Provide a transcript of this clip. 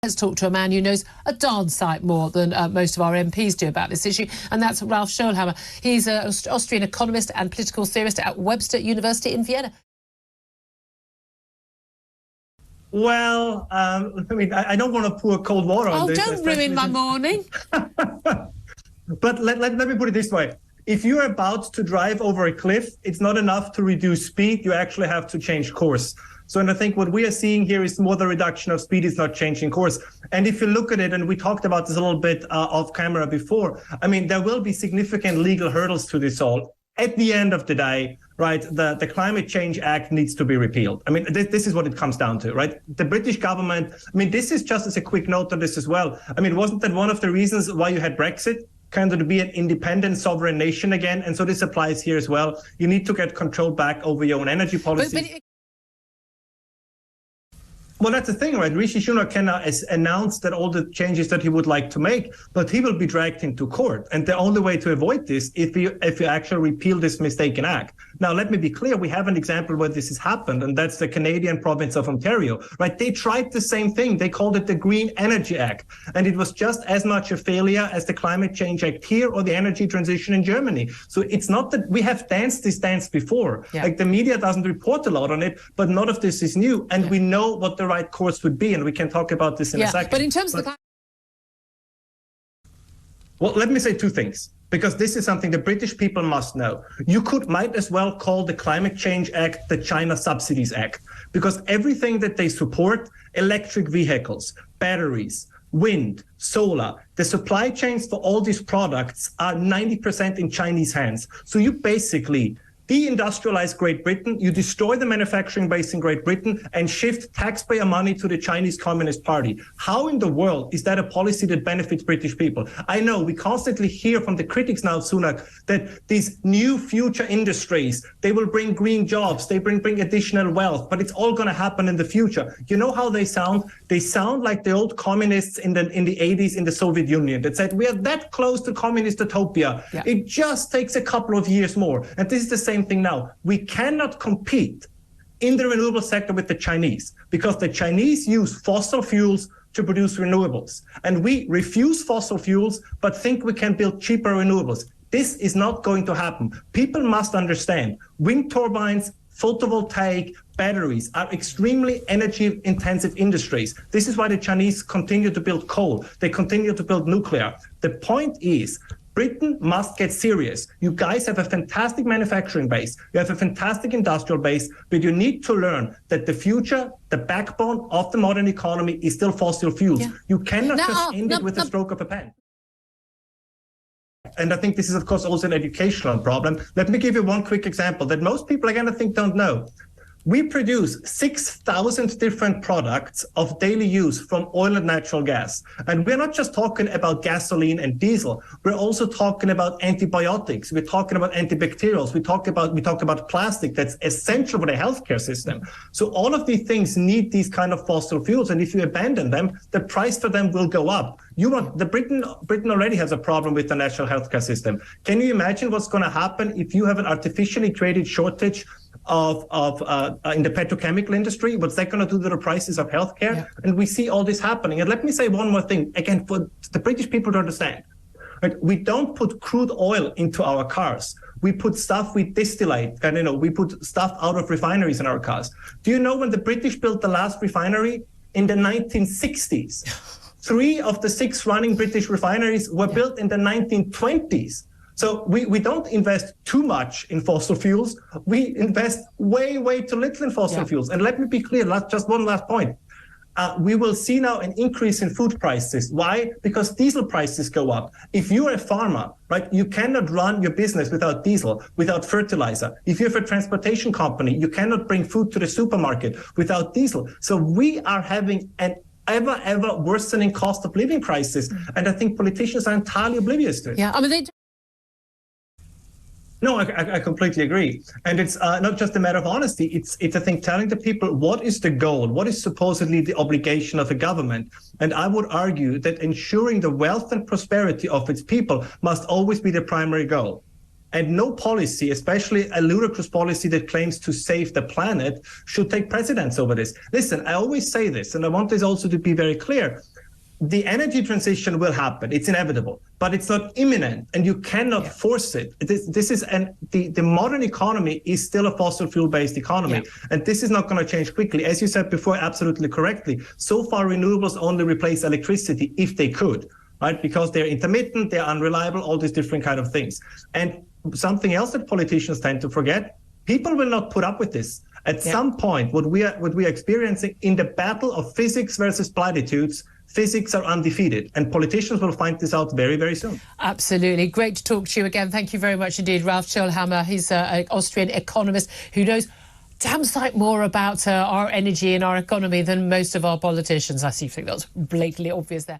Let's talk to a man who knows a darn sight more than most of our MPs do about this issue, and that's Ralph Schoellhammer. He's an Austrian economist and political theorist at Webster University in Vienna. Well, I mean, I don't want to pour cold water on this. Oh, don't ruin my morning. But let me put it this way. If you're about to drive over a cliff, it's not enough to reduce speed. You actually have to change course. So, and I think what we are seeing here is more the reduction of speed is not changing course. And if you look at it, and we talked about this a little bit off camera before, I mean, there will be significant legal hurdles to this all. At the end of the day, right, the Climate Change Act needs to be repealed. I mean, this is what it comes down to, right? The British government, I mean, this is just as a quick note on this as well. I mean, wasn't that one of the reasons why you had Brexit? Kind of to be an independent sovereign nation again. And so this applies here as well. You need to get control back over your own energy policy. Well, that's the thing, right? Rishi Sunak can now announce that all the changes that he would like to make, but he will be dragged into court. And the only way to avoid this if you actually repeal this mistaken act. Now, let me be clear. We have an example where this has happened, and that's the Canadian province of Ontario, right? They tried the same thing. They called it the Green Energy Act. And it was just as much a failure as the Climate Change Act here or the energy transition in Germany. So it's not that we have danced this dance before. Yeah. Like the media doesn't report a lot on it, but none of this is new. And we know what the right course would be, and we can talk about this in a second. But in terms of the... Well, let me say two things, because this is something the British people must know. You might as well call the Climate Change Act the China Subsidies Act, because everything that they support, electric vehicles, batteries, wind, solar, the supply chains for all these products are 90% in Chinese hands. So you basically deindustrialize Great Britain, you destroy the manufacturing base in Great Britain, and shift taxpayer money to the Chinese Communist Party. How in the world is that a policy that benefits British people? I know we constantly hear from the critics now of Sunak that these new future industries, they will bring green jobs, they bring additional wealth, but it's all going to happen in the future. You know how they sound? They sound like the old communists in the 80s in the Soviet Union that said, we are that close to communist utopia. Yeah. It just takes a couple of years more. And this is the same thing now. We cannot compete in the renewable sector with the Chinese because the Chinese use fossil fuels to produce renewables. And we refuse fossil fuels, but think we can build cheaper renewables. This is not going to happen. People must understand wind turbines, photovoltaic, batteries are extremely energy intensive industries. This is why the Chinese continue to build coal. They continue to build nuclear. The point is, Britain must get serious. You guys have a fantastic manufacturing base. You have a fantastic industrial base, but you need to learn that the future, the backbone of the modern economy is still fossil fuels. Yeah. You cannot just end it with a stroke of a pen. And I think this is, of course, also an educational problem. Let me give you one quick example that most people, again, I think don't know. We produce 6,000 different products of daily use from oil and natural gas. And we're not just talking about gasoline and diesel. We're also talking about antibiotics. We're talking about antibacterials. We talk about plastic that's essential for the healthcare system. So all of these things need these kind of fossil fuels. And if you abandon them, the price for them will go up. Britain already has a problem with the national healthcare system. Can you imagine what's going to happen if you have an artificially created shortage in the petrochemical industry? What's that going to do to the prices of healthcare? Yeah. And we see all this happening. And let me say one more thing, again, for the British people to understand. Right? We don't put crude oil into our cars. We put stuff we distillate, and we put stuff out of refineries in our cars. Do you know when the British built the last refinery? In the 1960s. 3 of the 6 running British refineries were built in the 1920s. So we don't invest too much in fossil fuels. We invest way, way too little in fossil fuels. And let me be clear, just one last point. We will see now an increase in food prices. Why? Because diesel prices go up. If you're a farmer, right, you cannot run your business without diesel, without fertilizer. If you have a transportation company, you cannot bring food to the supermarket without diesel. So we are having an ever worsening cost of living crisis. And I think politicians are entirely oblivious to it. Yeah, I mean, No, I completely agree. And it's not just a matter of honesty. It's I think, telling the people what is the goal, what is supposedly the obligation of a government. And I would argue that ensuring the wealth and prosperity of its people must always be the primary goal. And no policy, especially a ludicrous policy that claims to save the planet, should take precedence over this. Listen, I always say this, and I want this also to be very clear. the energy transition will happen. It's inevitable, but it's not imminent, and you cannot force it. This is the modern economy is still a fossil fuel-based economy, and this is not going to change quickly. As you said before, absolutely correctly. So far, renewables only replace electricity if they could, right? Because they're intermittent, they're unreliable, all these different kind of things. And something else that politicians tend to forget: people will not put up with this. At some point, what we are experiencing in the battle of physics versus platitudes, physics are undefeated, and politicians will find this out very, very soon. Absolutely. Great to talk to you again. Thank you very much indeed, Ralph Schoellhammer. He's an Austrian economist who knows damn sight more about our energy and our economy than most of our politicians. I think that was blatantly obvious there.